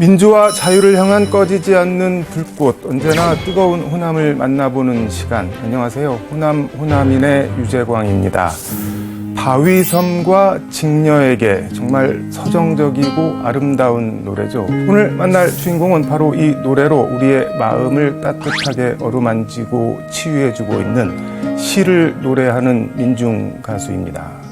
민주화 자유를 향한 꺼지지 않는 불꽃, 언제나 뜨거운 호남을 만나보는 시간. 안녕하세요. 호남인의 유재광입니다. 바위섬과 직녀에게, 정말 서정적이고 아름다운 노래죠. 오늘 만날 주인공은 바로 이 노래로 우리의 마음을 따뜻하게 어루만지고 치유해주고 있는 시를 노래하는 민중 가수입니다.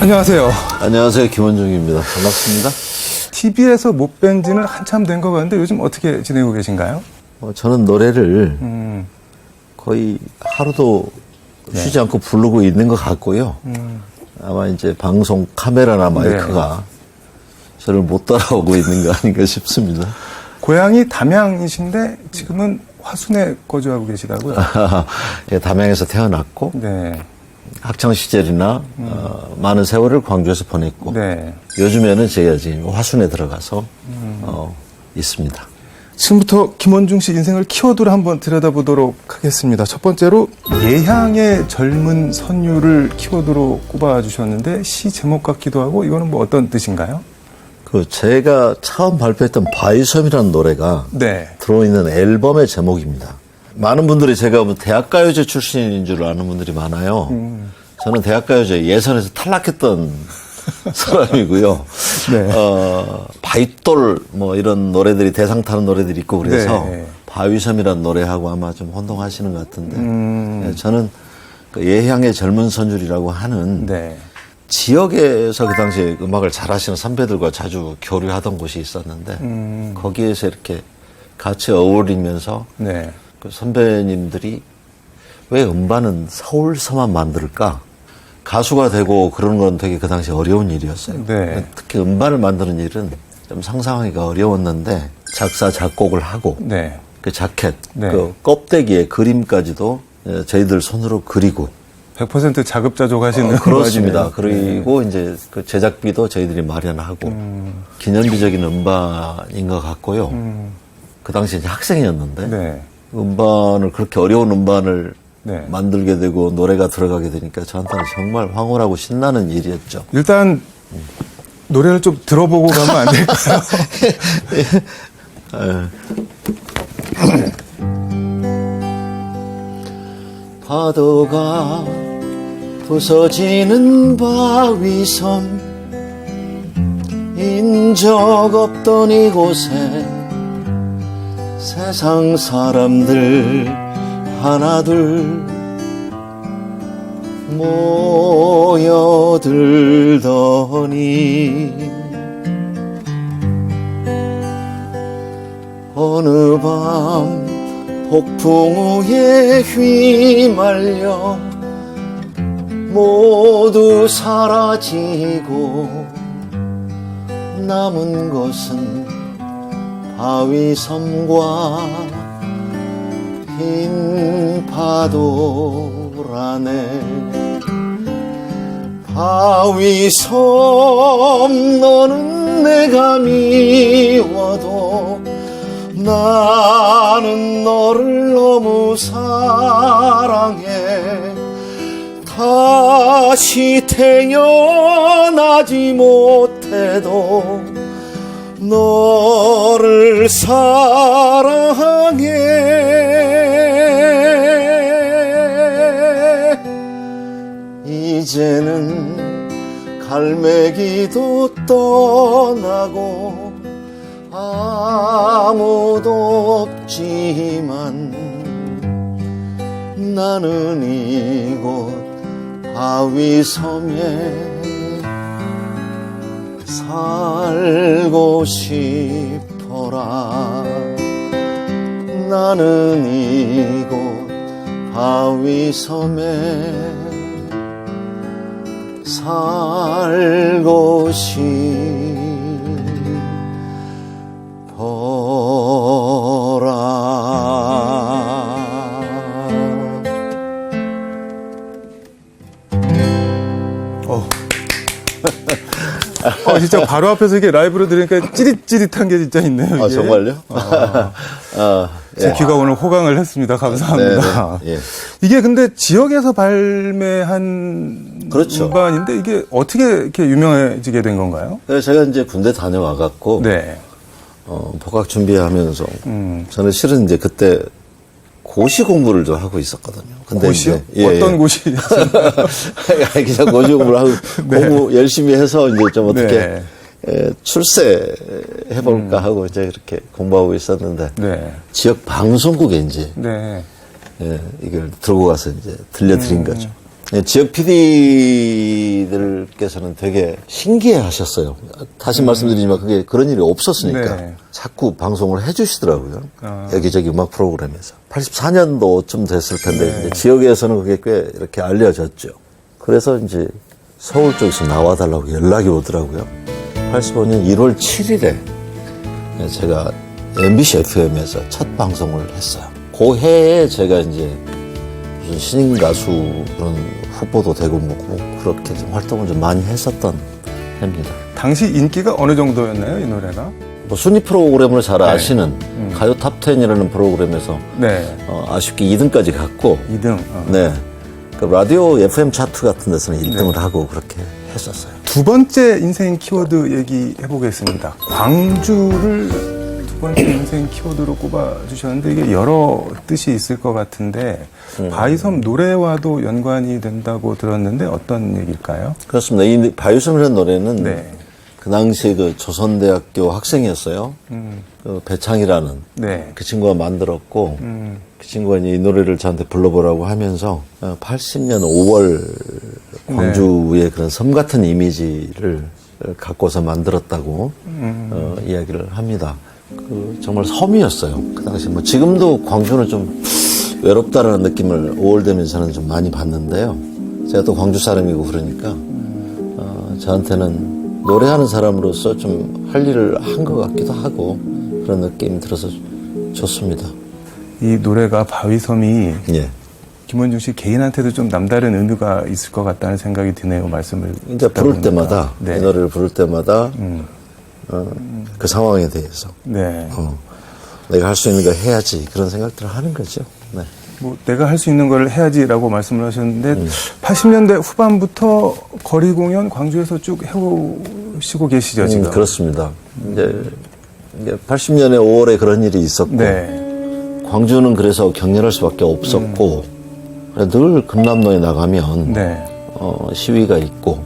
안녕하세요. 안녕하세요. 김원중입니다. 반갑습니다. TV에서 못 뵌 지는 한참 된 것 같은데 요즘 어떻게 지내고 계신가요? 저는 노래를 거의 하루도 쉬지 않고 부르고 있는 것 같고요. 아마 이제 방송 카메라나 마이크가 저를 못 따라오고 있는 거 아닌가 싶습니다. 고향이 담양이신데 지금은 화순에 거주하고 계시다고요? 예, 담양에서 태어났고 네. 학창 시절이나 많은 세월을 광주에서 보냈고 네. 요즘에는 제가 지금 화순에 들어가서 있습니다. 지금부터 김원중 씨 인생을 키워드로 한번 들여다보도록 하겠습니다. 첫 번째로 예향의 젊은 선율을 키워드로 꼽아주셨는데 시 제목 같기도 하고 이거는 뭐 어떤 뜻인가요? 제가 처음 발표했던 바위섬이라는 노래가 네. 들어있는 앨범의 제목입니다. 많은 분들이 제가 대학가요제 출신인 줄 아는 분들이 많아요. 저는 대학가요제 예선에서 탈락했던 사람이고요. 네. 바윗돌 뭐 이런 노래들이 대상 타는 노래들이 있고 그래서 네. 바위섬이라는 노래하고 아마 좀 혼동하시는 것 같은데 네, 저는 그 예향의 젊은 선율이라고 하는 네. 지역에서 그 당시에 음악을 잘하시는 선배들과 자주 교류하던 곳이 있었는데 거기에서 이렇게 같이 어울리면서 네. 그 선배님들이 왜 음반은 서울서만 만들까? 가수가 되고 그런 건 되게 그 당시 어려운 일이었어요. 네. 특히 음반을 만드는 일은 좀 상상하기가 어려웠는데 작사, 작곡을 하고 네. 그 자켓, 네. 그 껍데기에 그림까지도 저희들 손으로 그리고 100% 자급자족하시는 그렇습니다. 음악이네요. 그리고 이제 그 제작비도 저희들이 마련하고 기념비적인 음반인 것 같고요. 그 당시 이제 학생이었는데 네. 음반을 그렇게 어려운 음반을 네. 만들게 되고 노래가 들어가게 되니까 저한테는 정말 황홀하고 신나는 일이었죠. 일단 노래를 좀 들어보고 가면 안 될까요? 파도가 부서지는 바위섬 인적 없던 이곳에 세상 사람들 하나둘 모여들더니 어느 밤 폭풍우에 휘말려 모두 사라지고 남은 것은 바위섬과 흰 파도라네. 바위섬 너는 내가 미워도 나는 너를 너무 사랑해. 다시 태어나지 못해도 너를 사랑해. 이제는 갈매기도 떠나고 아무도 없지만 나는 이곳 바위섬에 살고 싶어라. 나는 이곳 바위섬에 살고 싶어라. 진짜 바로 앞에서 이게 라이브로 들으니까 찌릿찌릿한 게 진짜 있네요. 아, 이게. 정말요? 제 귀가 오늘 호강을 했습니다. 감사합니다. 네, 네. 예. 이게 근데 지역에서 발매한 그렇죠. 음반인데 이게 어떻게 이렇게 유명해지게 된 건가요? 그래서 제가 이제 군대 다녀와갖고, 네. 복학 준비하면서, 저는 실은 이제 그때 고시 공부를 좀 하고 있었거든요. 근데 고시요? 이제, 어떤 고시? 그냥 고시 공부를 하고, 네. 공부 열심히 해서 이제 좀 어떻게, 네. 출세해볼까 하고 이제 이렇게 공부하고 있었는데, 네. 지역 방송국에 이제, 네. 이걸 들고 가서 이제 들려드린 거죠. 지역 PD들께서는 되게 신기해 하셨어요. 다시 말씀드리지만 그게 그런 일이 없었으니까 네. 자꾸 방송을 해 주시더라고요. 아. 여기저기 음악 프로그램에서. 84년도쯤 됐을 텐데 네. 이제 지역에서는 그게 꽤 이렇게 알려졌죠. 그래서 이제 서울 쪽에서 나와달라고 연락이 오더라고요. 85년 1월 7일에 제가 MBC FM에서 첫 방송을 했어요. 그 해에 제가 이제 무슨 신인 가수 그런 후보도 되고 뭐 그렇게 좀 활동을 좀 많이 했었던 해입니다. 당시 인기가 어느 정도였나요, 이 노래가? 뭐 순위 프로그램을 잘 아시는 가요 탑10이라는 프로그램에서 네. 아쉽게 2등까지 갔고 2등. 네. 그 라디오 FM 차트 같은 데서는 1등을 하고 그렇게 했었어요. 두 번째 인생 키워드 얘기해 보겠습니다. 광주를 두 번째 인생 키워드로 꼽아주셨는데 이게 여러 뜻이 있을 것 같은데 바위섬 노래와도 연관이 된다고 들었는데 어떤 얘기일까요? 그렇습니다. 이 바위섬이라는 노래는 네. 그 당시에 그 조선대학교 학생이었어요. 그 배창이라는 네. 그 친구가 만들었고 그 친구가 이제 이 노래를 저한테 불러보라고 하면서 80년 5월 광주의 그런 섬 같은 이미지를 갖고서 만들었다고 이야기를 합니다. 그 정말 섬이었어요. 그 당시 뭐 지금도 광주는 좀 외롭다라는 느낌을 5월 되면 저는 좀 많이 받는데요. 제가 또 광주 사람이고 그러니까 저한테는 노래하는 사람으로서 좀 할 일을 한 것 같기도 하고 그런 느낌이 들어서 좋습니다. 이 노래가 바위섬이 예. 김원중 씨 개인한테도 좀 남다른 의미가 있을 것 같다는 생각이 드네요. 말씀을 이제 듣다 부를 보니까. 때마다 네. 이 노래를 부를 때마다 그 상황에 대해서 네. 내가 할 수 있는 거 해야지 그런 생각들을 하는 거죠. 네. 뭐 내가 할 수 있는 걸 해야지라고 말씀을 하셨는데 80년대 후반부터 거리 공연 광주에서 쭉 해오시고 계시죠 지금? 그렇습니다. 이제 80년에 5월에 그런 일이 있었고 네. 광주는 그래서 격렬할 수밖에 없었고 늘 금남로에 나가면 네. 시위가 있고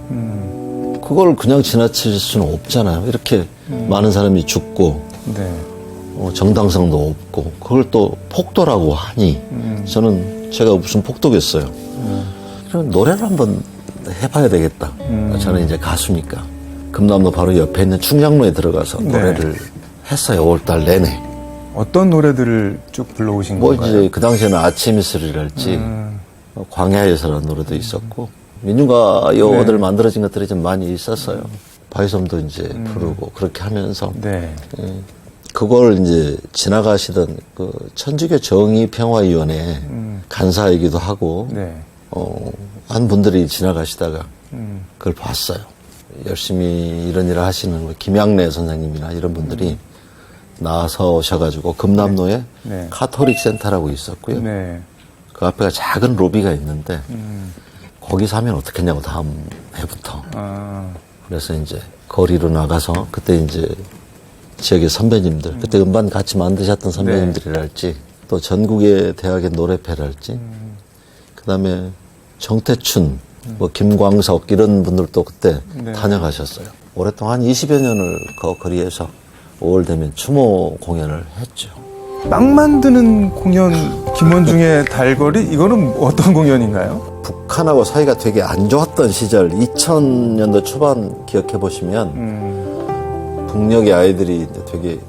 그걸 그냥 지나칠 수는 없잖아요. 이렇게 많은 사람이 죽고 네. 정당성도 없고 그걸 또 폭도라고 하니 저는 제가 무슨 폭도겠어요. 그럼 노래를 한번 해봐야 되겠다. 저는 이제 가수니까 금남로 바로 옆에 있는 충장로에 들어가서 네. 노래를 했어요. 5월달 내내. 어떤 노래들을 쭉 불러오신 뭐 건가요? 이제 그 당시에는 아침 이슬이랄지 광야에서라는 노래도 있었고 민중가요들 만들어진 것들이 좀 많이 있었어요. 바위섬도 이제 부르고 그렇게 하면서 네. 그걸 이제 지나가시던 그 천주교 정의평화위원회 간사이기도 하고 네. 한 분들이 지나가시다가 그걸 봤어요. 열심히 이런 일을 하시는 뭐 김양래 선생님이나 이런 분들이 나서 오셔가지고 금남로에 네. 카톨릭 센터라고 있었고요. 네. 그 앞에가 작은 로비가 있는데 거기서 하면 어떻겠냐고 다음 해부터. 아. 그래서 이제 거리로 나가서 그때 이제 지역의 선배님들, 그때 음반 같이 만드셨던 선배님들이랄지 또 전국의 대학의 노래패랄지 그다음에 정태춘, 뭐 김광석 이런 분들도 그때 네. 다녀가셨어요. 오랫동안 20여 년을 그 거리에서 5월 되면 추모 공연을 했죠. 빵 만드는 공연 김원중의 달거리 이거는 어떤 공연인가요? 북한하고 사이가 되게 안 좋았던 시절 2000년도 초반 기억해 보시면 북녘의 아이들이 이제 되게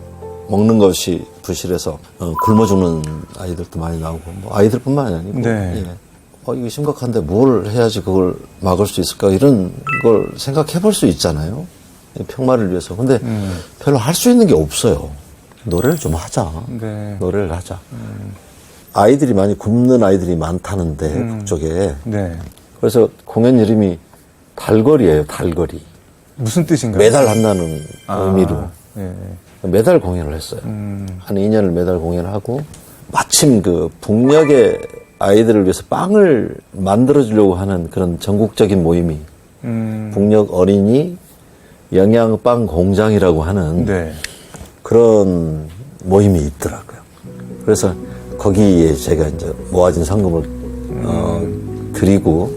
먹는 것이 부실해서 굶어 죽는 아이들도 많이 나오고 뭐 아이들뿐만이 아니고 네. 예. 이거 심각한데 뭘 해야지 그걸 막을 수 있을까 이런 걸 생각해 볼 수 있잖아요. 평화를 위해서. 근데 별로 할 수 있는 게 없어요. 노래를 좀 하자. 네. 노래를 하자. 아이들이 많이 굶는 아이들이 많다는데 북쪽에. 네. 그래서 공연 이름이 달거리예요. 달거리. 무슨 뜻인가요? 매달 한다는 의미로 네. 매달 공연을 했어요. 한 2년을 매달 공연을 하고 마침 그 북녘의 아이들을 위해서 빵을 만들어주려고 하는 그런 전국적인 모임이 북녘 어린이 영양빵 공장이라고 하는 네. 그런 모임이 있더라고요. 그래서 거기에 제가 이제 모아진 상금을 드리고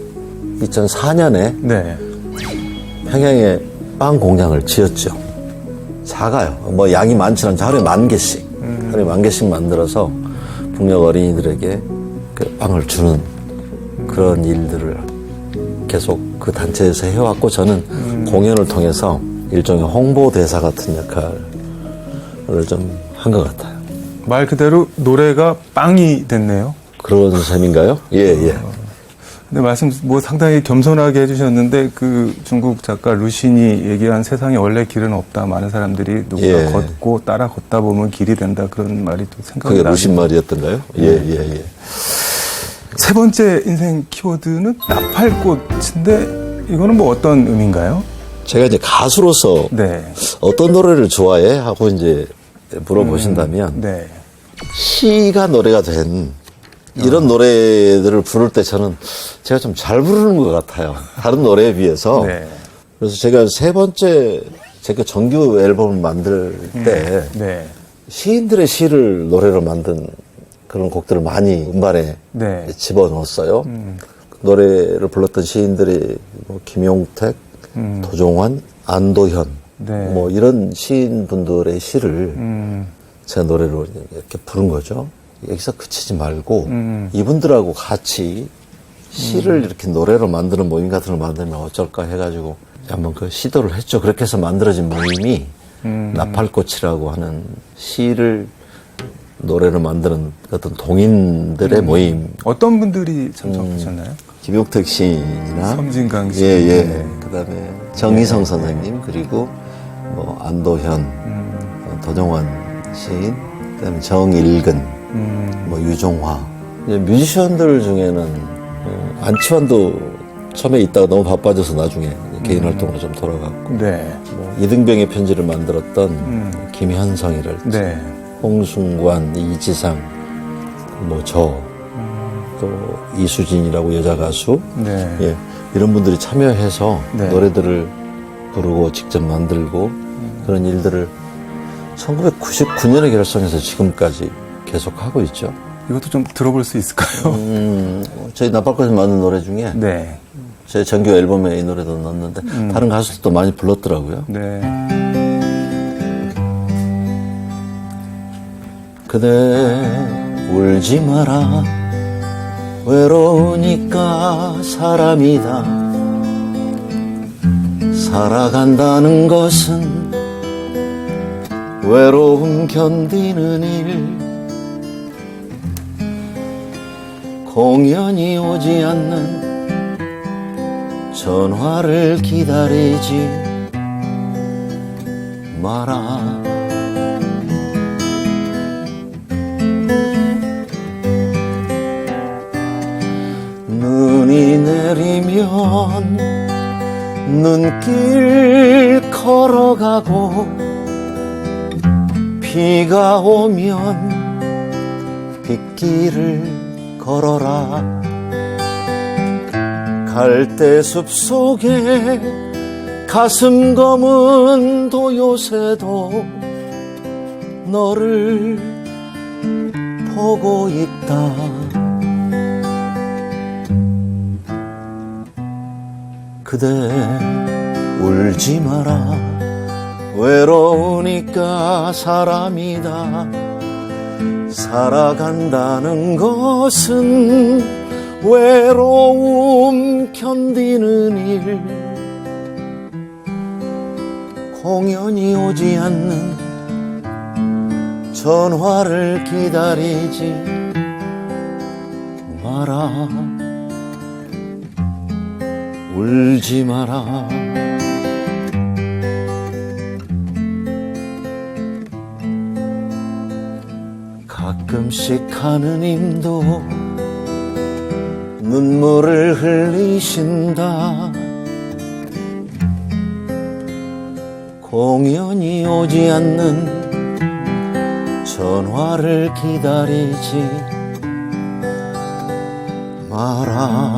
2004년에 네. 평양에 빵 공장을 지었죠. 작아요. 뭐 양이 많지는 않죠. 하루에 10,000개씩. 하루에 10,000개씩 만들어서 북녘 어린이들에게 그 빵을 주는 그런 일들을 계속 그 단체에서 해왔고 저는 공연을 통해서 일종의 홍보대사 같은 역할을 좀 한 것 같아요. 말 그대로 노래가 빵이 됐네요. 그런 셈인가요? 예, 예. 근데 말씀 뭐 상당히 겸손하게 해주셨는데 그 중국 작가 루신이 얘기한 세상에 원래 길은 없다. 많은 사람들이 누구나 예. 걷고 따라 걷다 보면 길이 된다. 그런 말이 또 생각이 그게 나요. 루신 말이었던가요? 예, 예, 예. 세 번째 인생 키워드는 나팔꽃인데 이거는 뭐 어떤 의미인가요? 제가 이제 가수로서 네. 어떤 노래를 좋아해? 하고 이제 물어보신다면 네. 시가 노래가 된 이런 노래들을 부를 때 저는 제가 좀 잘 부르는 것 같아요. 다른 노래에 비해서. 네. 그래서 제가 세 번째 제가 정규 앨범을 만들 때 네. 시인들의 시를 노래로 만든 그런 곡들을 많이 음반에 네. 집어넣었어요. 그 노래를 불렀던 시인들이 뭐 김용택, 도종환, 안도현 네. 뭐 이런 시인분들의 시를 제 노래로 이렇게 부른 거죠. 여기서 그치지 말고 이분들하고 같이 시를 이렇게 노래로 만드는 모임 같은 걸 만들면 어쩔까 해가지고 한번 그 시도를 했죠. 그렇게 해서 만들어진 모임이 나팔꽃이라고 하는 시를 노래로 만드는 어떤 동인들의 모임. 어떤 분들이 참석하셨나요? 김용택 시인이나 섬진강 씨. 예, 예. 네. 그다음에 정희성 선생님 그리고 뭐 안도현, 도정환 시인, 그다음에 정일근, 뭐 유종화. 이제 뮤지션들 중에는 안치환도 처음에 있다가 너무 바빠져서 나중에 개인 활동으로 좀 돌아갔고, 네. 뭐 이등병의 편지를 만들었던 김현성이랄지, 네. 홍순관, 이지상, 뭐 저, 또 이수진이라고 여자 가수, 네. 예, 이런 분들이 참여해서 네. 노래들을 부르고 직접 만들고 그런 일들을 1999년에 결성해서 지금까지 계속 하고 있죠. 이것도 좀 들어볼 수 있을까요? 저희 나팔꽃에 만든 노래 중에 네. 제 정규 앨범에 이 노래도 넣었는데 다른 가수들도 많이 불렀더라고요. 네. 그대 울지 마라 외로우니까 사람이다 살아간다는 것은 외로움 견디는 일 공연이 오지 않는 전화를 기다리지 마라 눈이 내리면 눈길 걸어가고 비가 오면 빗길을 걸어라 갈대숲 속에 가슴 검은 도요새도 너를 보고 있다 그대 울지 마라 외로우니까 사람이다 살아간다는 것은 외로움 견디는 일 공연이 오지 않는 전화를 기다리지 마라 울지 마라 가끔씩 하느님도 눈물을 흘리신다 공연이 오지 않는 전화를 기다리지 마라.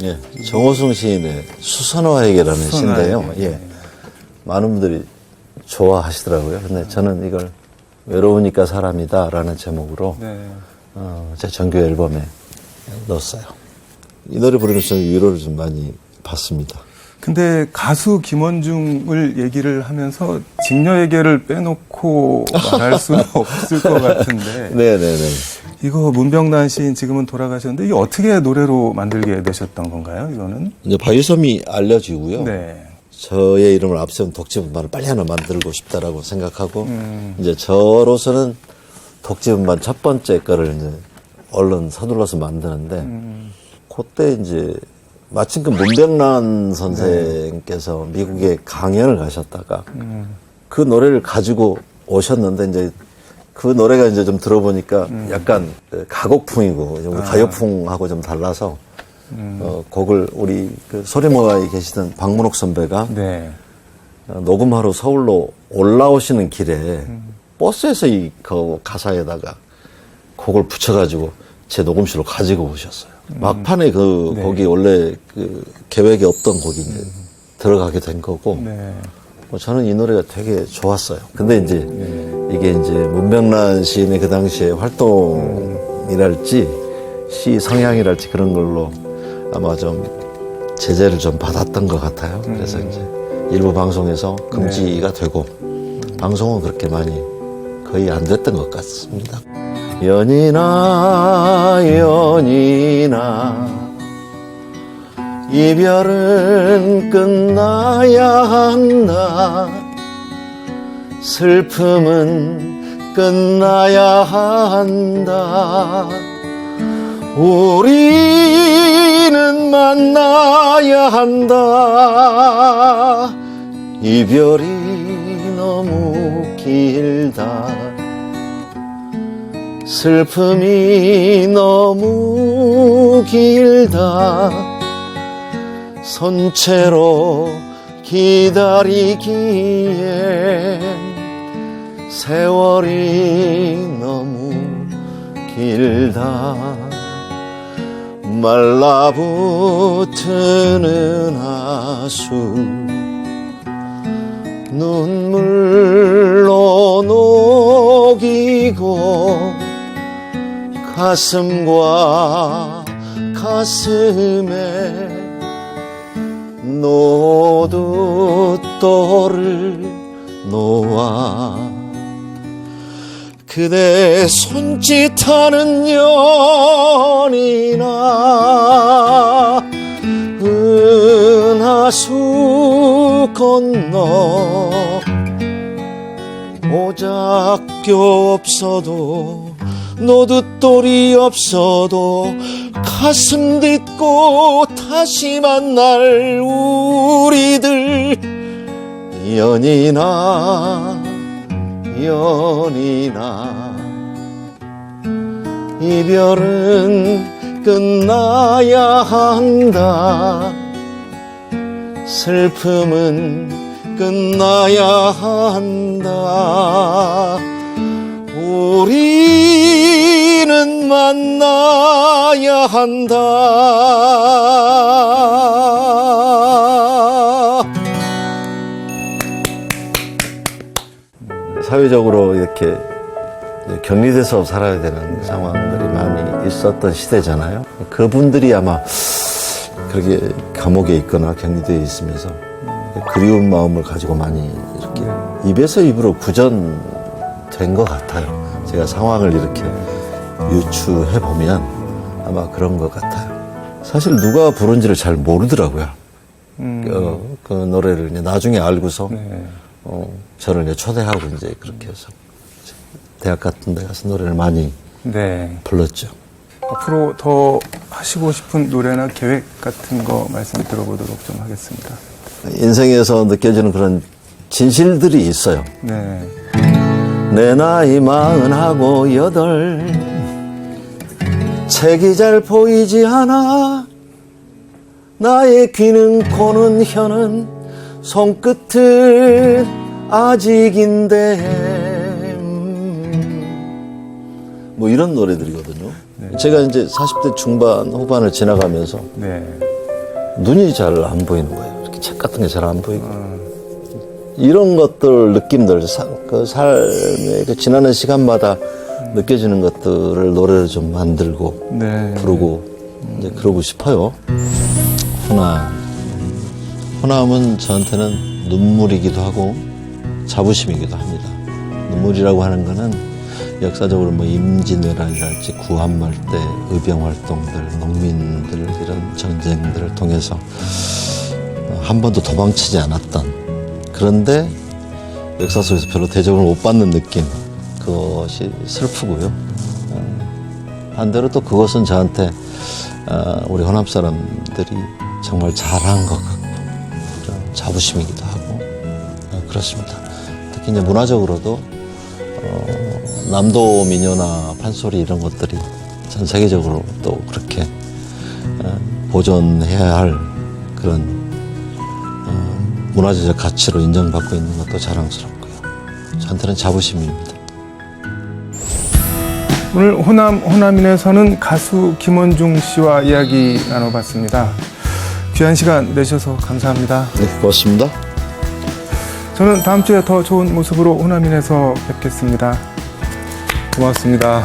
예, 정호승 시인의 수선화에게라는 시인데요. 예, 많은 분들이 좋아하시더라고요. 근데 저는 이걸 외로우니까 사람이다라는 제목으로 네. 제 정규 앨범에 넣었어요. 이 노래 부르면서 저는 위로를 좀 많이 받습니다. 근데 가수 김원중을 얘기를 하면서 직녀에게를 빼놓고 말할 수는 없을 것 같은데. 네네네. 이거 문병란 시인 지금은 돌아가셨는데 이게 어떻게 노래로 만들게 되셨던 건가요? 이거는? 이제 바이섬이 알려지고요. 네. 저의 이름을 앞세운 독집음반을 빨리 하나 만들고 싶다라고 생각하고 이제 저로서는 독집음반 첫 번째 거를 이제 얼른 서둘러서 만드는데 그때 이제 마침 그 문병란 선생께서 미국에 강연을 가셨다가 그 노래를 가지고 오셨는데 이제 그 노래가 이제 좀 들어보니까 약간 가곡풍이고 좀 가요풍하고 좀 달라서 곡을 우리 그 소리모아에 계시던 박문옥 선배가 네. 녹음하러 서울로 올라오시는 길에 버스에서 이 그 가사에다가 곡을 붙여가지고 제 녹음실로 가지고 오셨어요. 막판에 그 네. 곡이 원래 그 계획에 없던 곡이 이제 들어가게 된 거고 네. 저는 이 노래가 되게 좋았어요. 근데 이제 이게 이제 문병란 시인의 그 당시에 활동이랄지 시 성향이랄지 그런 걸로 아마 좀 제재를 좀 받았던 것 같아요. 그래서 이제 일부 방송에서 금지가 되고 방송은 그렇게 많이 거의 안 됐던 것 같습니다. 연인아 연인아 이별은 끝나야 한다. 슬픔은 끝나야 한다. 우리는 만나야 한다. 이별이 너무 길다. 슬픔이 너무 길다. 선체로 기다리기엔 세월이 너무 길다. 말라붙는 하수 눈물로 녹이고 가슴과 가슴에 노두돌을 놓아 그대 손짓하는 연이나 은하수 건너 오작교 없어도 노두돌이 없어도 가슴 딛고 다시 만날 우리들 연이나 연이나 이별은 끝나야 한다. 슬픔은 끝나야 한다. 우리는 만나야 한다. 사회적으로 이렇게 격리돼서 살아야 되는 상황들이 많이 있었던 시대잖아요. 그분들이 아마 그렇게 감옥에 있거나 격리되어 있으면서 그리운 마음을 가지고 많이 이렇게 입에서 입으로 구전된 것 같아요. 제가 상황을 이렇게 유추해 보면 아마 그런 것 같아요. 사실 누가 부른지를 잘 모르더라고요. 그 노래를 이제 나중에 알고서 저를 이제 초대하고 이제 그렇게 해서 대학 같은 데 가서 노래를 많이 불렀죠. 앞으로 더 하시고 싶은 노래나 계획 같은 거 말씀 들어보도록 좀 하겠습니다. 인생에서 느껴지는 그런 진실들이 있어요. 네. 내 나이 48 책이 잘 보이지 않아 나의 귀는 코는 혀는 손끝을 아직인데 뭐 이런 노래들이거든요. 제가 이제 40대 중반 후반을 지나가면서 네. 눈이 잘 안 보이는 거예요. 이렇게 책 같은 게 잘 안 보이고 이런 것들 느낌들 그 삶의 그 지나는 시간마다 느껴지는 것들을 노래를 좀 만들고 네. 부르고 이제 그러고 싶어요. 호남은 저한테는 눈물이기도 하고 자부심이기도 합니다. 눈물이라고 하는 거는 역사적으로 뭐 임진왜란이랄지 구한말 때 의병 활동들, 농민들 이런 전쟁들을 통해서 한 번도 도망치지 않았던 그런데 역사 속에서 별로 대접을 못 받는 느낌 그것이 슬프고요. 반대로 또 그것은 저한테 우리 호남 사람들이 정말 잘한 것 같고 그런 자부심이기도 하고 그렇습니다. 특히 이제 문화적으로도 남도 민요나 판소리 이런 것들이 전 세계적으로 또 그렇게 보존해야 할 그런 문화재적 가치로 인정받고 있는 것도 자랑스럽고요. 저한테는 자부심입니다. 오늘 호남인에서는 가수 김원중 씨와 이야기 나눠봤습니다. 귀한 시간 내셔서 감사합니다. 네, 고맙습니다. 저는 다음 주에 더 좋은 모습으로 호남인에서 뵙겠습니다. 고맙습니다.